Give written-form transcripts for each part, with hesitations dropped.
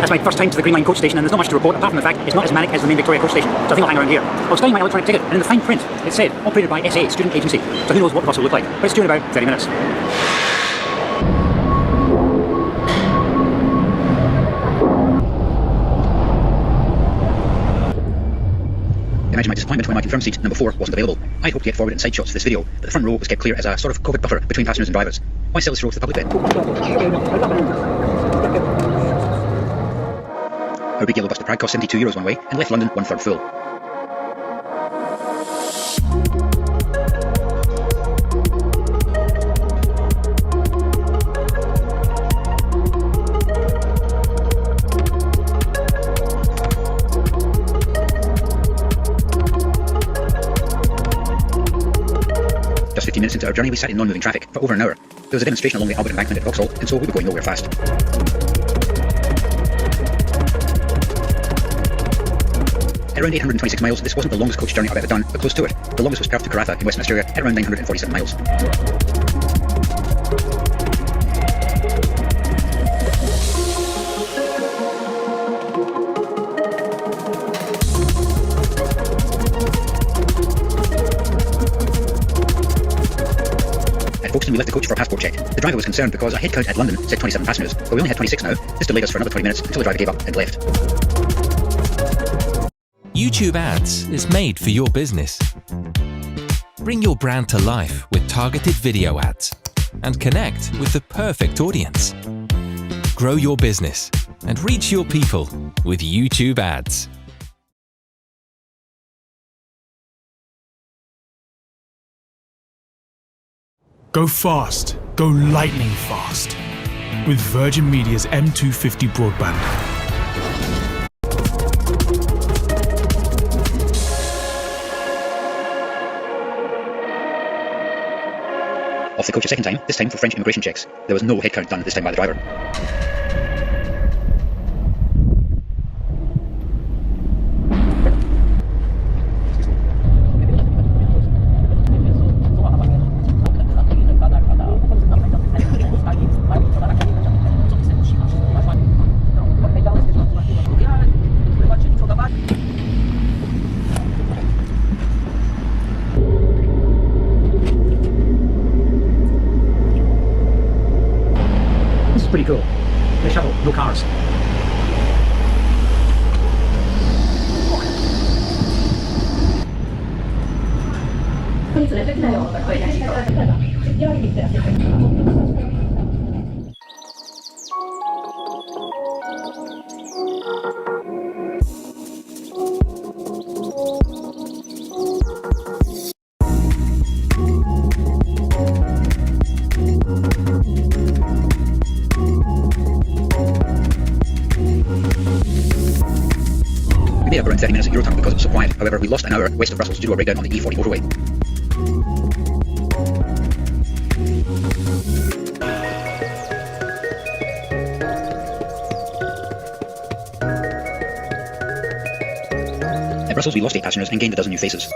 That's my first time to the Green Line coach station, and there's not much to report apart from the fact it's not as manic as the main Victoria coach station, so I think I'll hang around here. I was studying my electronic ticket, and in the fine print it said operated by SA, student agency, so who knows what the bus will look like, but it's due in about 30 minutes. Imagine my disappointment when my confirmed seat, number 4, wasn't available. I'd hoped to get forward and side shots for this video, but the front row was kept clear as a sort of COVID buffer between passengers and drivers. Why sell this row to the public then? Our big yellow bus to Prague cost €72 one way and left London 1/3 full. Just 15 minutes into our journey, we sat in non-moving traffic for over an hour. There was a demonstration along the Albert Embankment at Vauxhall, and so we were going nowhere fast. At around 826 miles, this wasn't the longest coach journey I've ever done, but close to it. The longest was Perth to Karatha in Western Australia at around 947 miles. At Folkestone we left the coach for a passport check. The driver was concerned because a head count at London said 27 passengers, but we only had 26 now. This delayed us for another 20 minutes until the driver gave up and left. YouTube Ads is made for your business. Bring your brand to life with targeted video ads and connect with the perfect audience. Grow your business and reach your people with YouTube Ads. Go fast, go lightning fast with Virgin Media's M250 broadband. Off the coach a second time, this time for French immigration checks. There was no head count done this time by the driver. Pretty cool. They shuttle, no cars. We made up around 30 minutes at Eurotunnel because it was so quiet. However, we lost an hour west of Brussels due to a breakdown on the E40 motorway. At Brussels, we lost 8 passengers and gained a dozen new faces.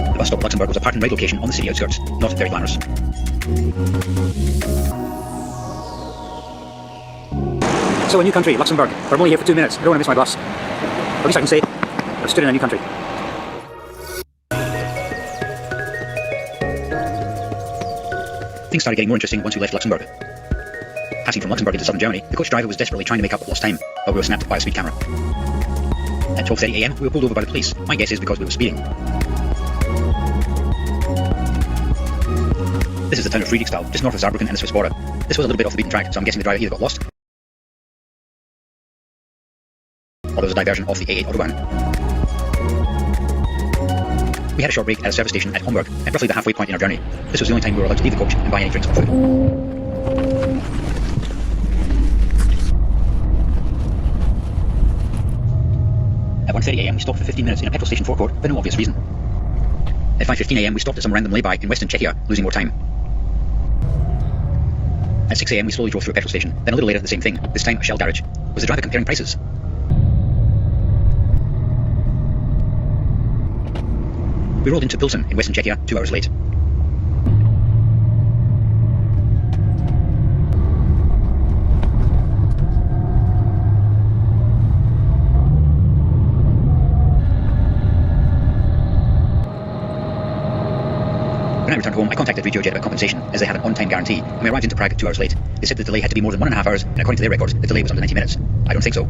The bus stop Luxembourg was a park and ride location on the city outskirts, not very glamorous. So a new country, Luxembourg. I'm only here for 2 minutes. I don't want to miss my bus. At least I can say I've stood in a new country. Things started getting more interesting once we left Luxembourg. Passing from Luxembourg into southern Germany, the coach driver was desperately trying to make up lost time, but we were snapped by a speed camera. At 12:30 AM, we were pulled over by the police. My guess is because we were speeding. This is the town of Fillxbus, just north of Saarbrücken and the Swiss border. This was a little bit off the beaten track, so I'm guessing the driver either got lost or there was a diversion off the A8 autobahn. We had a short break at a service station at Hamburg, at roughly the halfway point in our journey. This was the only time we were allowed to leave the coach and buy any drinks or food. At 1:30 AM, we stopped for 15 minutes in a petrol station forecourt for no obvious reason. At 5:15 AM, we stopped at some random lay-by in Western Czechia, losing more time. At 6 AM, we slowly drove through a petrol station. Then a little later, the same thing. This time, a Shell garage. Was the driver comparing prices? We rolled into Pilsen in Western Czechia 2 hours late. When I returned home, I contacted RegioJet about compensation, as they had an on-time guarantee, and we arrived into Prague 2 hours late. They said the delay had to be more than 1.5 hours, and according to their records, the delay was under 90 minutes. I don't think so.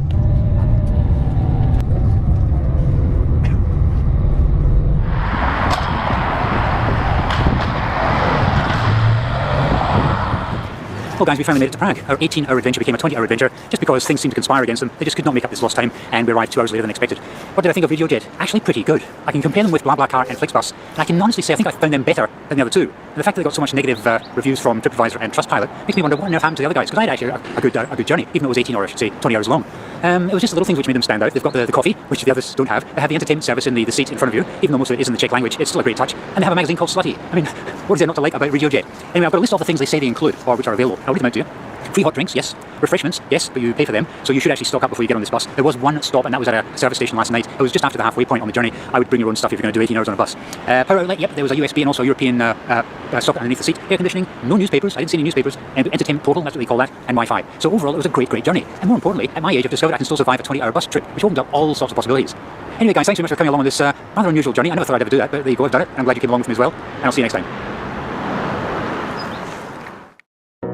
Well guys, we finally made it to Prague. Our 18-hour adventure became a 20-hour adventure just because things seemed to conspire against them. They just could not make up this lost time, and we arrived 2 hours later than expected. What did I think of RegioJet? Actually pretty good. I can compare them with BlaBlaCar and Flixbus, and I can honestly say I think I found them better than the other two. And the fact that they got so much negative reviews from TripAdvisor and Trustpilot makes me wonder what on earth happened to the other guys, because I had actually a good journey, even though it was 18 or I should say 20 hours long. It was just the little things which made them stand out. They've got the coffee, which the others don't have. They have the entertainment service in the seat in front of you, even though most of it is in the Czech language. It's still a great touch. And they have a magazine called Slutty. I mean, what is there not to like about RegioJet? Anyway, I've got a list of all the things they say they include, or which are available. I'll read them out to you. Free hot drinks, yes. Refreshments, yes, but you pay for them, so you should actually stock up before you get on this bus. There was one stop, and that was at a service station last night. It was just after the halfway point on the journey. I would bring your own stuff if you're going to do 18 hours on a bus. Power outlet, yep, there was a USB and also a European socket underneath the seat. Air conditioning, no newspapers, I didn't see any newspapers. And entertainment portal, that's what they call that, and Wi-Fi. So overall, it was a great, great journey. And more importantly, at my age, I've discovered I can still survive a 20-hour bus trip, which opened up all sorts of possibilities. Anyway guys, thanks so much for coming along on this rather unusual journey. I never thought I'd ever do that, but there you go, I've done it. I'm glad you came along with me as well, and I'll see you next time.